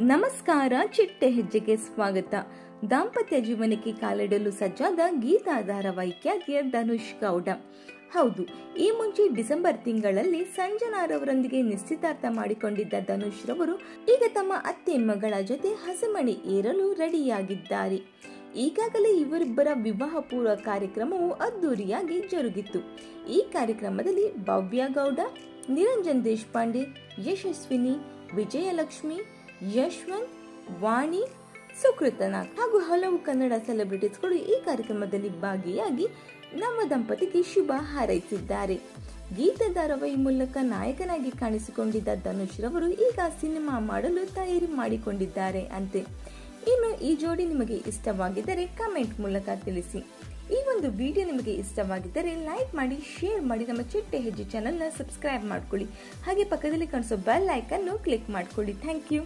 ನಮಸ್ಕಾರ. ಚಿಟ್ಟೆ ಹೆಜ್ಜೆಗೆ ಸ್ವಾಗತ. ದಾಂಪತ್ಯ ಜೀವನಕ್ಕೆ ಕಾಲಿಡಲು ಸಜ್ಜಾದ ಗೀತಾ ಧಾರಾವಾಹಿಯ ಧನುಷ್ ಗೌಡ. ಹೌದು, ಈ ಮುಂಚೆ ಡಿಸೆಂಬರ್ ತಿಂಗಳಲ್ಲಿ ಸಂಜನಾರವರೊಂದಿಗೆ ನಿಶ್ಚಿತಾರ್ಥ ಮಾಡಿಕೊಂಡಿದ್ದ ಧನುಷ್ ರವರು ಈಗ ತಮ್ಮ ಅತ್ತೆ ಮಗಳ ಜೊತೆ ಹಸೆಮಣೆ ಏರಲು ರೆಡಿಯಾಗಿದ್ದಾರೆ. ಈಗಾಗಲೇ ಇವರಿಬ್ಬರ ವಿವಾಹ ಪೂರ್ವ ಕಾರ್ಯಕ್ರಮವು ಅದ್ದೂರಿಯಾಗಿ ಜರುಗಿತ್ತು. ಈ ಕಾರ್ಯಕ್ರಮದಲ್ಲಿ ಭವ್ಯ ಗೌಡ, ನಿರಂಜನ್ ದೇಶಪಾಂಡೆ, ಯಶಸ್ವಿನಿ, ವಿಜಯಲಕ್ಷ್ಮಿ, ಯಶವಂತ್, ವಾಣಿ, ಸುಕೃತನಾಗ್ ಹಾಗೂ ಹಲವು ಕನ್ನಡ ಸೆಲೆಬ್ರಿಟೀಸ್ಗಳು ಈ ಕಾರ್ಯಕ್ರಮದಲ್ಲಿ ಭಾಗಿಯಾಗಿ ನವ ದಂಪತಿಗೆ ಶುಭ ಹಾರೈಸಿದ್ದಾರೆ. ಗೀತಾ ಧಾರಾವಾಹಿ ಮೂಲಕ ನಾಯಕನಾಗಿ ಕಾಣಿಸಿಕೊಂಡಿದ್ದ ಧನುಷ್ ರವರು ಈಗ ಸಿನಿಮಾ ಮಾಡಲು ತಯಾರಿ ಮಾಡಿಕೊಂಡಿದ್ದಾರೆ ಅಂತೆ. ಇನ್ನು ಈ ಜೋಡಿ ನಿಮಗೆ ಇಷ್ಟವಾಗಿದ್ದರೆ ಕಮೆಂಟ್ ಮೂಲಕ ತಿಳಿಸಿ. ಈ ಒಂದು ವಿಡಿಯೋ ನಿಮಗೆ ಇಷ್ಟವಾಗಿದ್ದರೆ ಲೈಕ್ ಮಾಡಿ, ಶೇರ್ ಮಾಡಿ, ನಮ್ಮ ಚಿಟ್ಟೆ ಹೆಜ್ಜೆ ಚಾನೆಲ್ನ ಸಬ್ಸ್ಕ್ರೈಬ್ ಮಾಡ್ಕೊಳ್ಳಿ. ಹಾಗೆ ಪಕ್ಕದಲ್ಲಿ ಕಾಣಿಸೋ ಬೆಲ್ ಐಕನ್ ಕ್ಲಿಕ್ ಮಾಡ್ಕೊಳ್ಳಿ. Thank you.